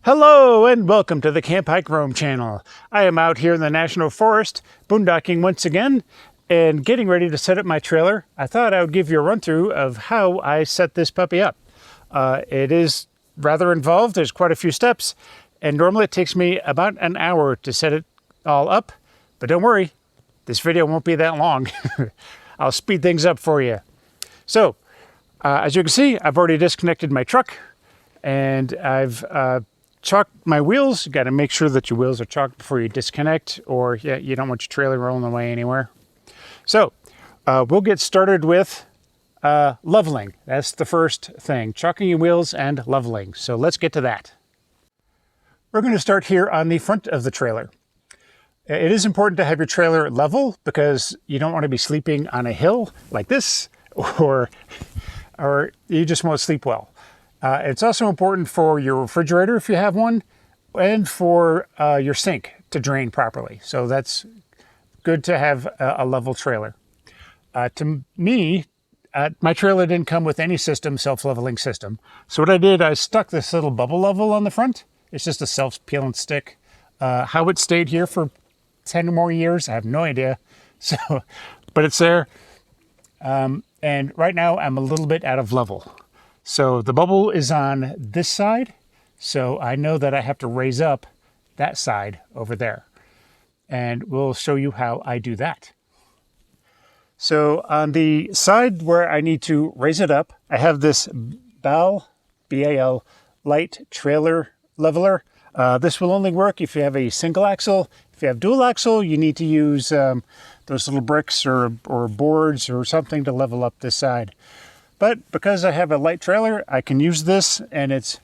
Hello and welcome to the Camp Hike Roam channel. I am out here in the National Forest, boondocking once again, and getting ready to set up my trailer. I thought I would give you a run through of how I set this puppy up. It is rather involved, there's quite a few steps, and normally it takes me about an hour to set it all up, but don't worry, this video won't be that long. I'll speed things up for you. So, as you can see, I've already disconnected my truck, and I've chalked my wheels. You got to make sure that your wheels are chalked before you disconnect, or you don't want your trailer rolling away anywhere. So we'll get started with leveling. That's the first thing, chalking your wheels and leveling. So let's get to that. We're going to start here on the front of the trailer. It is important to have your trailer level because you don't want to be sleeping on a hill like this, or you just won't sleep well. It's also important for your refrigerator, if you have one, and for your sink to drain properly. So that's good to have a level trailer. To me, my trailer didn't come with any system, self-leveling system. So what I did, I stuck this little bubble level on the front. It's just a self-peeling stick. How it stayed here for 10 or more years, I have no idea. So, but it's there. And right now I'm a little bit out of level. So the bubble is on this side, so I know that I have to raise up that side over there. And we'll show you how I do that. So on the side where I need to raise it up, I have this BAL, B-A-L, light trailer leveler. This will only work if you have a single axle. If you have dual axle, you need to use those little bricks or boards or something to level up this side. But because I have a light trailer, I can use this, and it's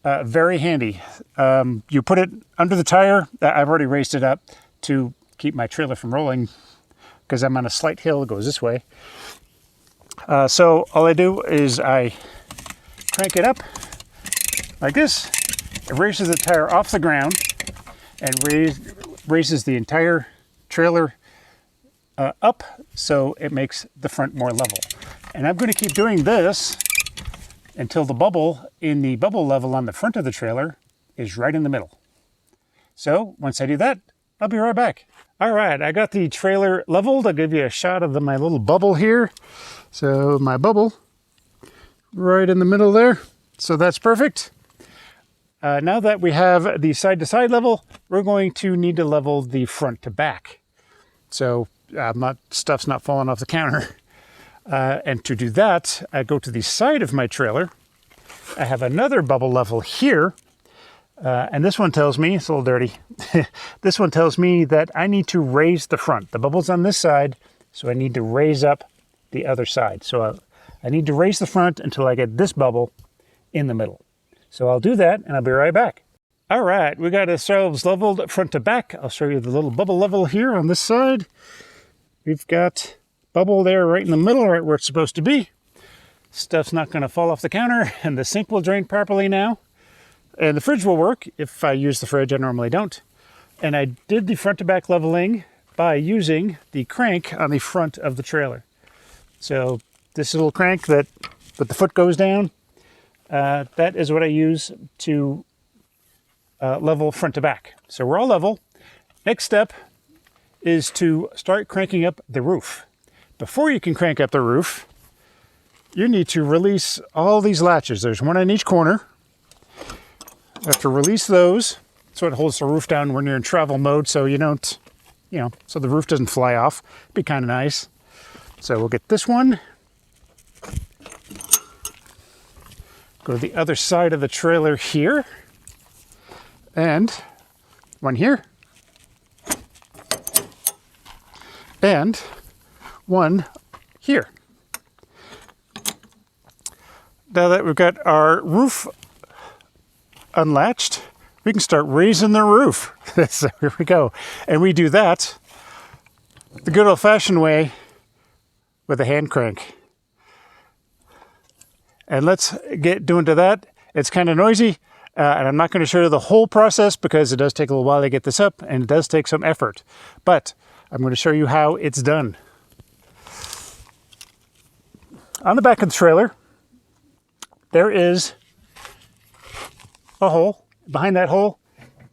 very handy. You put it under the tire. I've already raised it up to keep my trailer from rolling because I'm on a slight hill. It goes this way. So all I do is I crank it up like this. It raises the tire off the ground and raises the entire trailer up, so it makes the front more level. And I'm going to keep doing this until the bubble in the bubble level on the front of the trailer is right in the middle. So once I do that, I'll be right back. All right, I got the trailer leveled. I'll give you a shot of my little bubble here. So my bubble right in the middle there. So that's perfect. Now that we have the side-to-side level, we're going to need to level the front to back. So stuff's not falling off the counter. And to do that, I go to the side of my trailer. I have another bubble level here. And this one tells me, it's a little dirty. This one tells me that I need to raise the front. The bubble's on this side, so I need to raise up the other side. So I need to raise the front until I get this bubble in the middle. So I'll do that, and I'll be right back. All right, we got ourselves leveled front to back. I'll show you the little bubble level here on this side. We've got bubble there right in the middle, right where it's supposed to be. Stuff's not going to fall off the counter, and the sink will drain properly now. And the fridge will work if I use the fridge. I normally don't. And I did the front to back leveling by using the crank on the front of the trailer. So this little crank that the foot goes down, that is what I use to level front to back. So we're all level. Next step is to start cranking up the roof. Before you can crank up the roof, you need to release all these latches. There's one on each corner. You have to release those. That's what holds the roof down when you're in travel mode, so you don't, so the roof doesn't fly off. It'd be kind of nice. So we'll get this one. Go to the other side of the trailer here. And one here. And one here. Now that we've got our roof unlatched, we can start raising the roof. So here we go. And we do that the good old-fashioned way with a hand crank. And let's get doing to that. It's kind of noisy, and I'm not going to show you the whole process because it does take a little while to get this up, and it does take some effort. But I'm going to show you how it's done. On the back of the trailer, there is a hole Behind that hole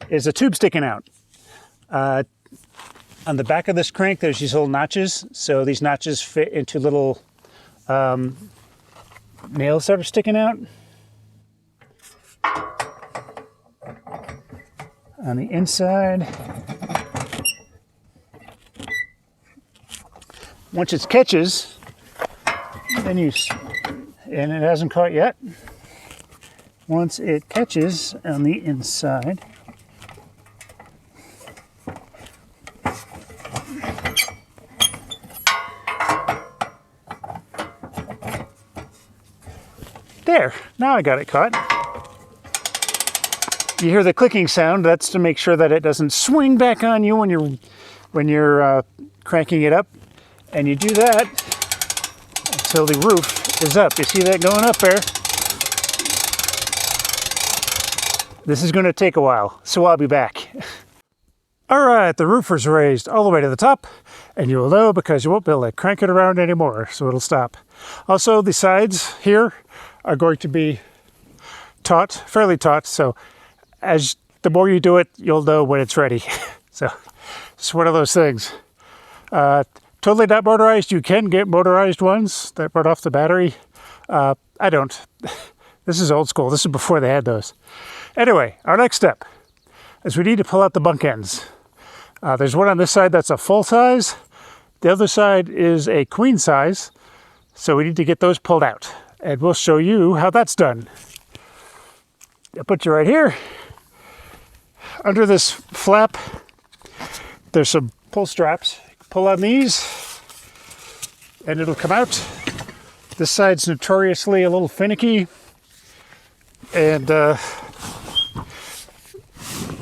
is a tube sticking out. On the back of this crank, there's these little notches. So these notches fit into little nails that are sticking out. On the inside, once it catches, then and it hasn't caught yet. Once it catches on the inside, there, now I got it caught. You hear the clicking sound. That's to make sure that it doesn't swing back on you when you're cranking it up. And you do that until the roof is up. You see that going up there? This is going to take a while, so I'll be back. All right, the roof is raised all the way to the top, and you will know because you won't be able to crank it around anymore, so it'll stop. Also, the sides here are going to be taut, fairly taut, so as the more you do it, you'll know when it's ready. So it's one of those things. Totally not motorized. You can get motorized ones that run off the battery. I don't. This is old school. This is before they had those. Anyway, our next step is we need to pull out the bunk ends. There's one on this side that's a full size. The other side is a queen size. So we need to get those pulled out. And we'll show you how that's done. I'll put you right here. Under this flap, there's some pull straps. Pull on these, and it'll come out. This side's notoriously a little finicky, and it's a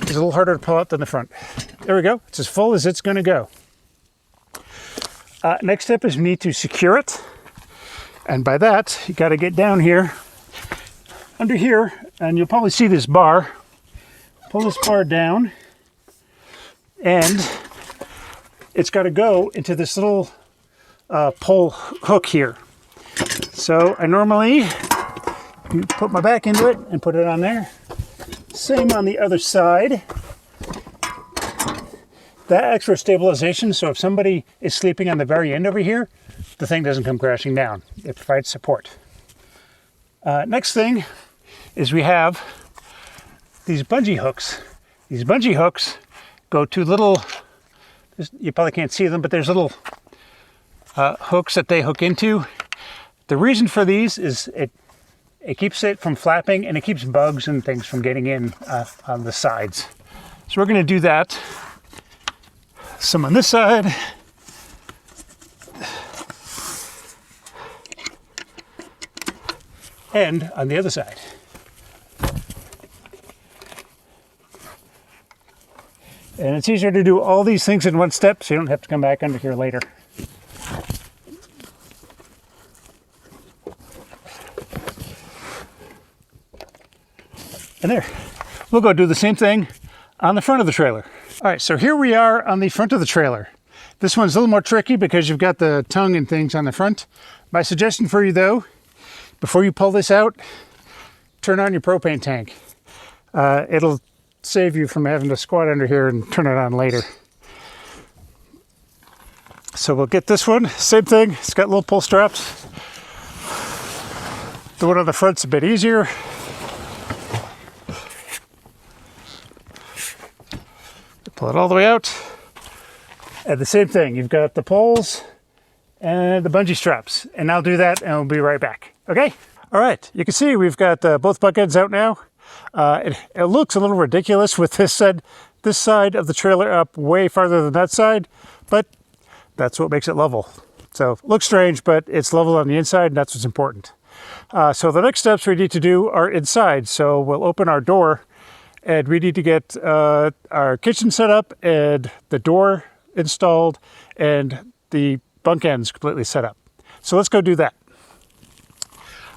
little harder to pull out than the front. There we go. It's as full as it's going to go. Next step is we need to secure it, and by that, you got to get down here, under here, and you'll probably see this bar. Pull this bar down, and it's got to go into this little pole hook here. So I normally put my back into it and put it on there. Same on the other side. That extra stabilization, so if somebody is sleeping on the very end over here, the thing doesn't come crashing down. It provides support. Next thing is we have these bungee hooks. These bungee hooks go to little, you probably can't see them, but there's little hooks that they hook into. The reason for these is it keeps it from flapping, and it keeps bugs and things from getting in on the sides. So we're going to do that. Some on this side. And on the other side. And it's easier to do all these things in one step, so you don't have to come back under here later. And there, we'll go do the same thing on the front of the trailer. All right, so here we are on the front of the trailer. This one's a little more tricky because you've got the tongue and things on the front. My suggestion for you though, before you pull this out, turn on your propane tank. It'll save you from having to squat under here and turn it on later. So we'll get this one, same thing, it's got little pull straps. The one on the front's a bit easier. Pull it all the way out. And the same thing, you've got the poles and the bungee straps. And I'll do that and we'll be right back, okay? All right, you can see we've got both buck ends out now. It looks a little ridiculous with this side of the trailer up way farther than that side, but that's what makes it level. So it looks strange, but it's level on the inside, and that's what's important. So the next steps we need to do are inside. So we'll open our door, and we need to get our kitchen set up and the door installed and the bunk ends completely set up. So let's go do that.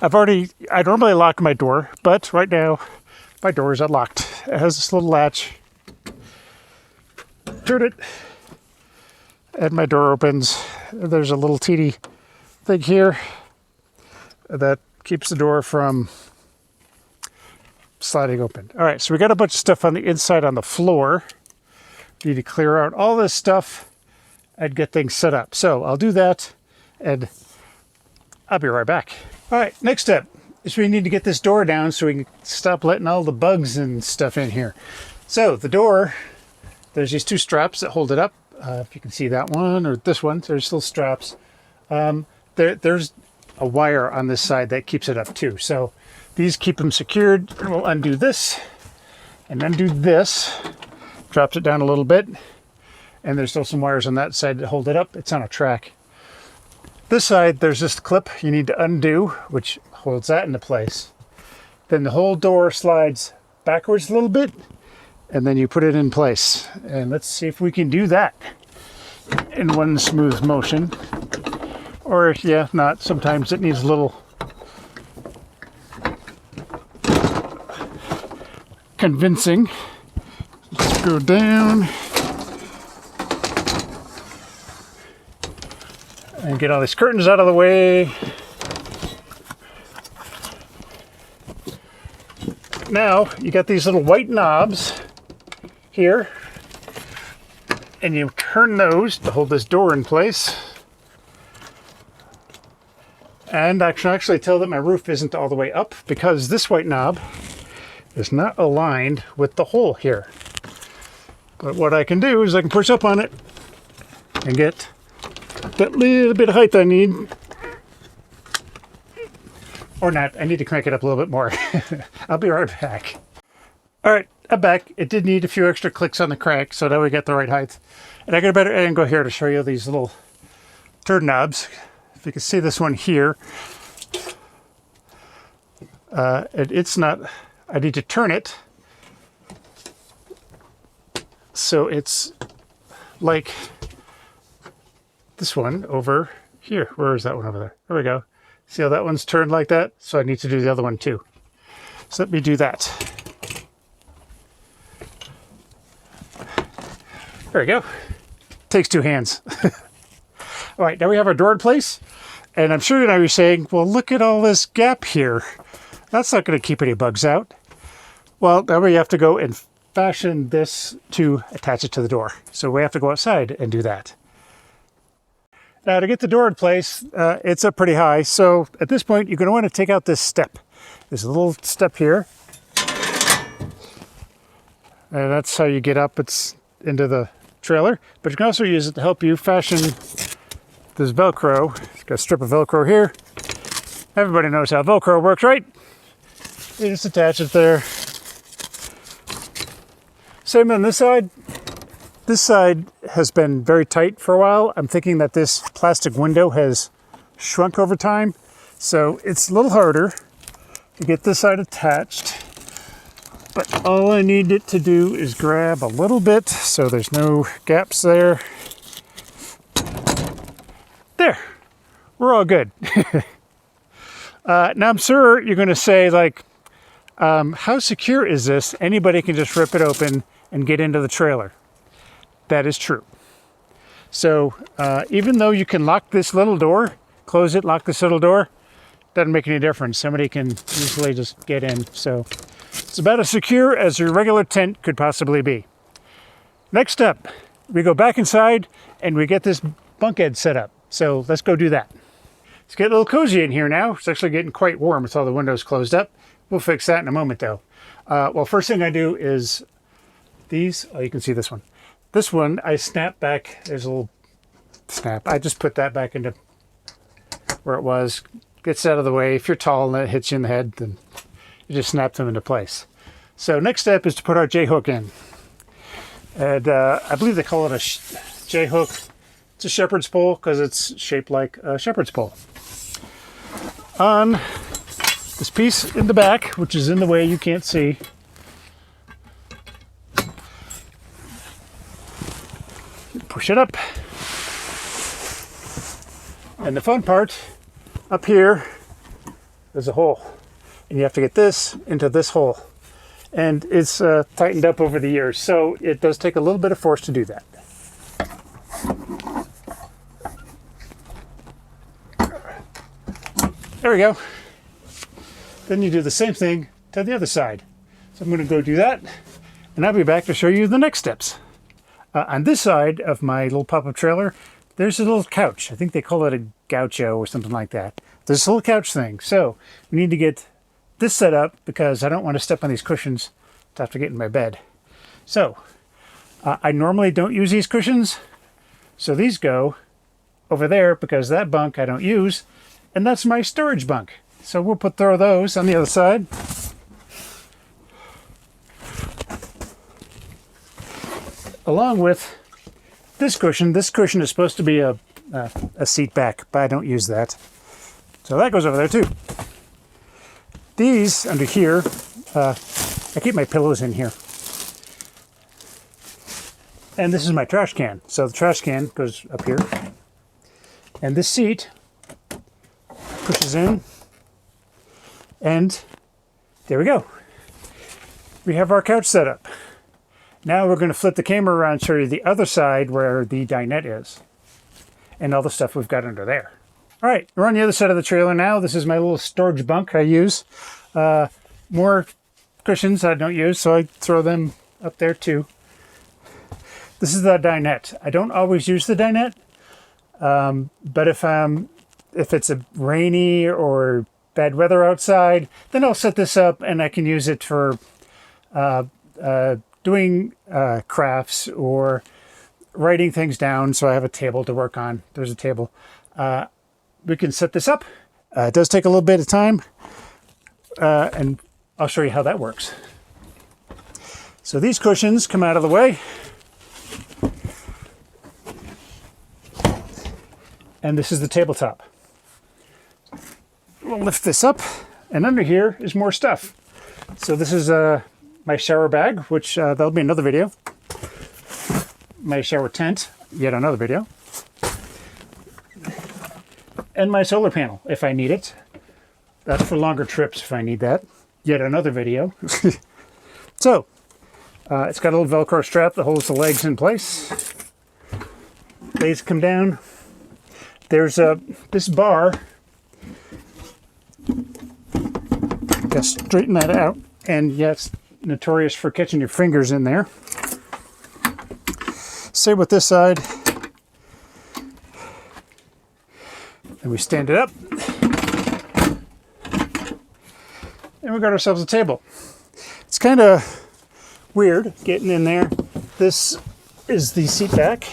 I normally lock my door, but right now my door is unlocked. It has this little latch. Turn it, and my door opens. There's a little teeny thing here that keeps the door from sliding open. All right, so we got a bunch of stuff on the inside on the floor. We need to clear out all this stuff and get things set up. So I'll do that and I'll be right back. All right, next step is we need to get this door down so we can stop letting all the bugs and stuff in here. So the door, there's these two straps that hold it up. If you can see that one or this one, there's still straps. There's a wire on this side that keeps it up too. So these keep them secured. And we'll undo this and undo this. Drops it down a little bit. And there's still some wires on that side that hold it up. It's on a track. This side, there's this clip you need to undo, which holds that into place. Then the whole door slides backwards a little bit, and then you put it in place. And let's see if we can do that in one smooth motion. Or, yeah, not. Sometimes it needs a little convincing. Let's go down and get all these curtains out of the way. Now you got these little white knobs here, and you turn those to hold this door in place. And I can actually tell that my roof isn't all the way up because this white knob is not aligned with the hole here. But what I can do is I can push up on it and get that little bit of height I need. Or not, I need to crank it up a little bit more. I'll be right back. All right, I'm back. It did need a few extra clicks on the crank, so now we get the right height. And I got a better angle here to show you these little turn knobs. If you can see this one here, it's not, I need to turn it so it's like this one over here. Where is that one over there? There we go. See how that one's turned like that? So I need to do the other one too. So let me do that. There we go. Takes two hands. All right, now we have our door in place. And I'm sure you know you're saying, well, look at all this gap here. That's not going to keep any bugs out. Well, now we have to go and fashion this to attach it to the door. So we have to go outside and do that. Now to get the door in place, it's up pretty high. So at this point, you're going to want to take out this step. There's a little step here. And that's how you get up. It's into the trailer. But you can also use it to help you fashion this Velcro. It's got a strip of Velcro here. Everybody knows how Velcro works, right? You just attach it there. Same on this side. This side has been very tight for a while. I'm thinking that this plastic window has shrunk over time. So it's a little harder to get this side attached. But all I need it to do is grab a little bit so there's no gaps there. There, we're all good. Now I'm sure you're going to say, like, how secure is this? Anybody can just rip it open and get into the trailer. That is true. So even though you can lock this little door, close it, lock this little door, doesn't make any difference. Somebody can easily just get in. So it's about as secure as your regular tent could possibly be. Next up, we go back inside and we get this bunk bed set up. So let's go do that. Let's get a little cozy in here now. It's actually getting quite warm with all the windows closed up. We'll fix that in a moment though. Well, first thing I do is these, oh, you can see this one. This one, I snap back, there's a little snap. I just put that back into where it was. Gets out of the way. If you're tall and it hits you in the head, then you just snap them into place. So next step is to put our J-hook in. And I believe they call it a J-hook. It's a shepherd's pole because it's shaped like a shepherd's pole. On this piece in the back, which is in the way you can't see, push it up. And the fun part, up here, there's a hole. And you have to get this into this hole. And it's tightened up over the years, so it does take a little bit of force to do that. There we go. Then you do the same thing to the other side. So I'm going to go do that, and I'll be back to show you the next steps. On this side of my little pop-up trailer, there's a little couch. I think they call it a gaucho or something like that. There's a little couch thing. So we need to get this set up because I don't want to step on these cushions after getting in my bed. So I normally don't use these cushions. So these go over there because that bunk I don't use. And that's my storage bunk. So we'll throw those on the other side. Along with this cushion. This cushion is supposed to be a seat back, but I don't use that. So that goes over there too. These under here, I keep my pillows in here. And this is my trash can. So the trash can goes up here. And this seat pushes in. And there we go. We have our couch set up. Now we're going to flip the camera around and show you the other side where the dinette is. And all the stuff we've got under there. All right, we're on the other side of the trailer now. This is my little storage bunk I use. More cushions I don't use, so I throw them up there too. This is the dinette. I don't always use the dinette, but if it's a rainy or bad weather outside, then I'll set this up and I can use it for doing crafts or writing things down. So I have a table to work on. There's a table. We can set this up. It does take a little bit of time, and I'll show you how that works. So these cushions come out of the way. And this is the tabletop. We'll lift this up, and under here is more stuff. So this is my shower bag, which that'll be another video. My shower tent, yet another video. And my solar panel, if I need it. That's for longer trips if I need that. Yet another video. So, it's got a little Velcro strap that holds the legs in place. Legs come down. There's this bar. Just straighten that out. And yes, notorious for catching your fingers in there. Same with this side. And we stand it up. And we got ourselves a table. It's kind of weird getting in there. This is the seat back.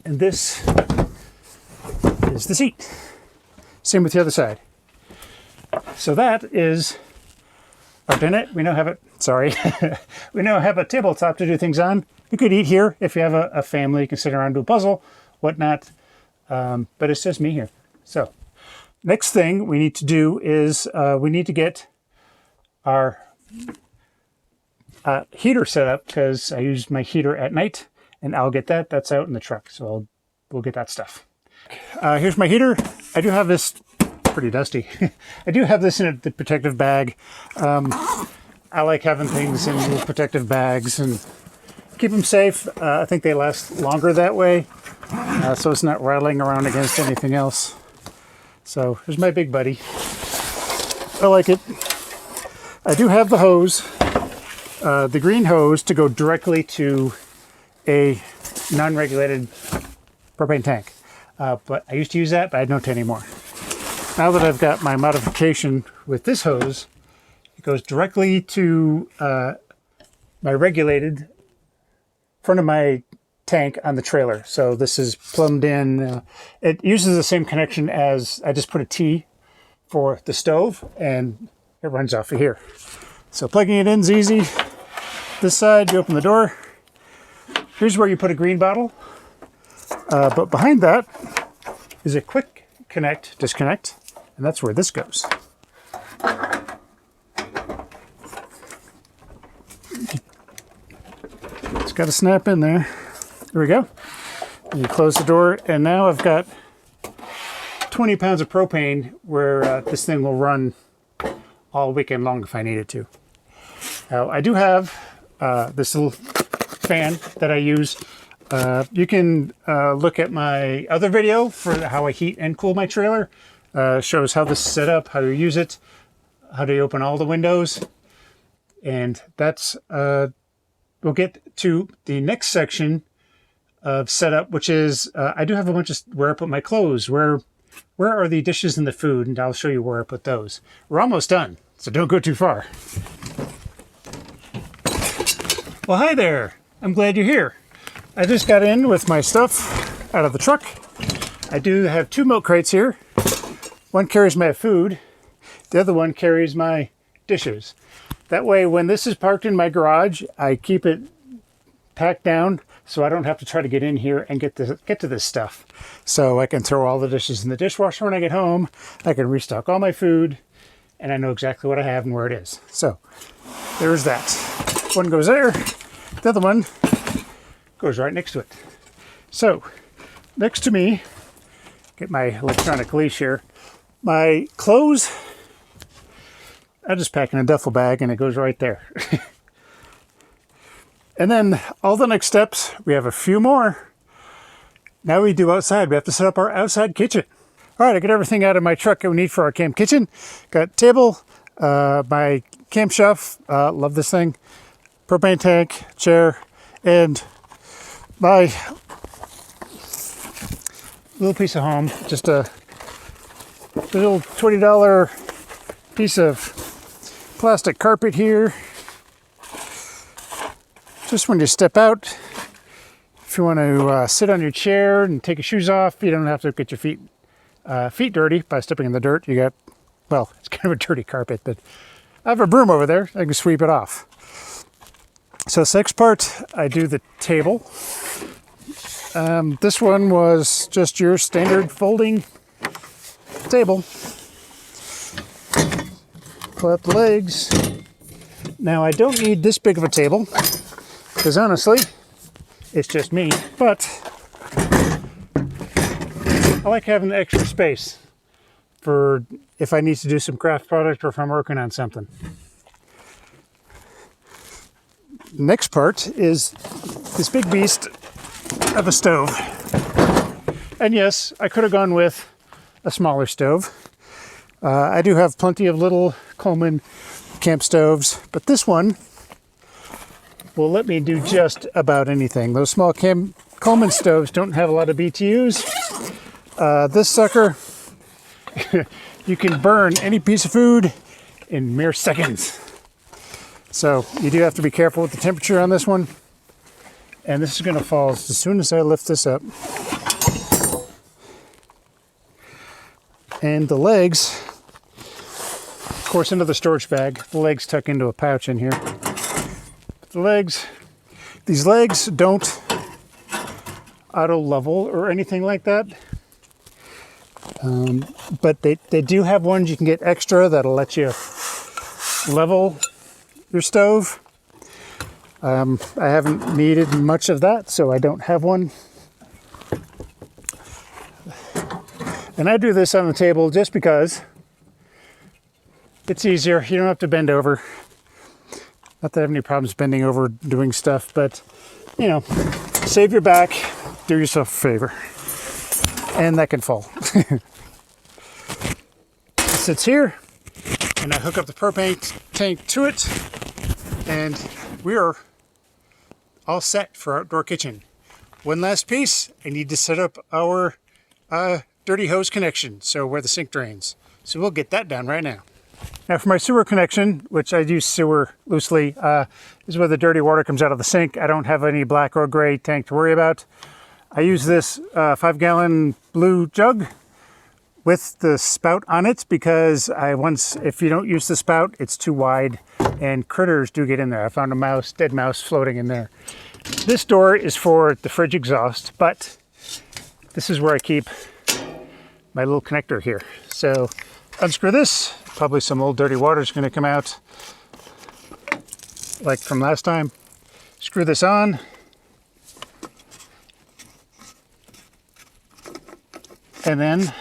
And this is the seat. Same with the other side. So that is our dinette. We now have it, sorry. We now have a tabletop to do things on. You could eat here if you have a family. You can sit around and do a puzzle, whatnot. But it's just me here. So next thing we need to do is we need to get our heater set up because I use my heater at night, and I'll get that. That's out in the truck, so we'll get that stuff. Here's my heater. I do have this pretty dusty. I do have this in the protective bag. I like having things in little protective bags and keep them safe. I think they last longer that way. So it's not rattling around against anything else. So here's my big buddy. I like it. I do have the hose, the green hose, to go directly to a non-regulated propane tank. But I used to use that, but I don't anymore. Now that I've got my modification with this hose, it goes directly to my regulated front of my tank on the trailer. So this is plumbed in. It uses the same connection as I just put a T for the stove, and it runs off of here. So plugging it in is easy. This side, you open the door. Here's where you put a green bottle. But behind that is a quick connect, disconnect, and that's where this goes. It's got to snap in there. There we go. And you close the door, and now I've got 20 pounds of propane where this thing will run all weekend long if I need it to. Now, I do have this little fan that I use. You can look at my other video for how I heat and cool my trailer. Shows how this is set up, how to use it. how to open all the windows. And that's, we'll get to the next section of setup, which is, I do have a bunch of where I put my clothes, where are the dishes and the food, and I'll show you where I put those. We're almost done, so don't go too far. Well, hi there. I'm glad you're here. I just got in with my stuff out of the truck. I do have 2 milk crates here. One carries my food. The other one carries my dishes. That way, when this is parked in my garage, I keep it packed down so I don't have to try to get in here and get to this stuff. So I can throw all the dishes in the dishwasher when I get home. I can restock all my food, and I know exactly what I have and where it is. So there's that. One goes there. The other one goes right next to it. So next to me, get my electronic leash here. My clothes, I just pack in a duffel bag and it goes right there. And then all the next steps, we have a few more. Now we do outside. We have to set up our outside kitchen. All right, I got everything out of my truck that we need for our camp kitchen. Got table, my camp chef, love this thing, propane tank, chair, and my little piece of home, just a little $20 piece of plastic carpet here. Just when you step out, if you want to sit on your chair and take your shoes off, you don't have to get your feet dirty by stepping in the dirt. You got, well, it's kind of a dirty carpet, but I have a broom over there. I can sweep it off. So this next part, I do the table. This one was just your standard folding table. Pull out the legs. Now I don't need this big of a table, because honestly, it's just me, but I like having the extra space for if I need to do some craft product or if I'm working on something. Next part is this big beast of a stove. And yes, I could have gone with a smaller stove. I do have plenty of little Coleman camp stoves, but this one will let me do just about anything. Those small Coleman stoves don't have a lot of BTUs. This sucker, you can burn any piece of food in mere seconds. So you do have to be careful with the temperature on this one. And this is going to fall as soon as I lift this up. And the legs, of course, into the storage bag. The legs tuck into a pouch in here. These legs don't auto level or anything like that. But they do have ones you can get extra that'll let you level your stove. I haven't needed much of that, so I don't have one. And I do this on the table just because it's easier. You don't have to bend over. Not that I have any problems bending over doing stuff, but, you know, save your back, do yourself a favor. And that can fall. It sits here, and I hook up the propane tank to it, and we are all set for our outdoor kitchen. One last piece, I need to set up our dirty hose connection, so where the sink drains. So we'll get that done right now. Now for my sewer connection, which I use sewer loosely, is where the dirty water comes out of the sink. I don't have any black or gray tank to worry about. I use this 5-gallon blue jug with the spout on it because if you don't use the spout, it's too wide and critters do get in there. I found a dead mouse floating in there. This door is for the fridge exhaust, but this is where I keep my little connector here. So unscrew this. Probably some old dirty water is going to come out like from last time. Screw this on. And then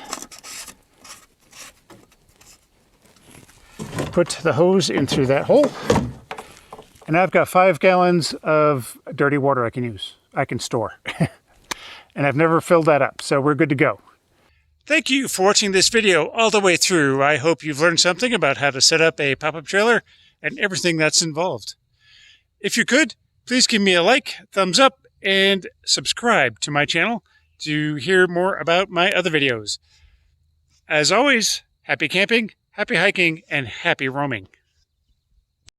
put the hose in through that hole. And I've got 5 gallons of dirty water I can store. And I've never filled that up, so we're good to go. Thank you for watching this video all the way through. I hope you've learned something about how to set up a pop-up trailer and everything that's involved. If you could, please give me a like, thumbs up, and subscribe to my channel to hear more about my other videos. As always, happy camping, happy hiking, and happy roaming.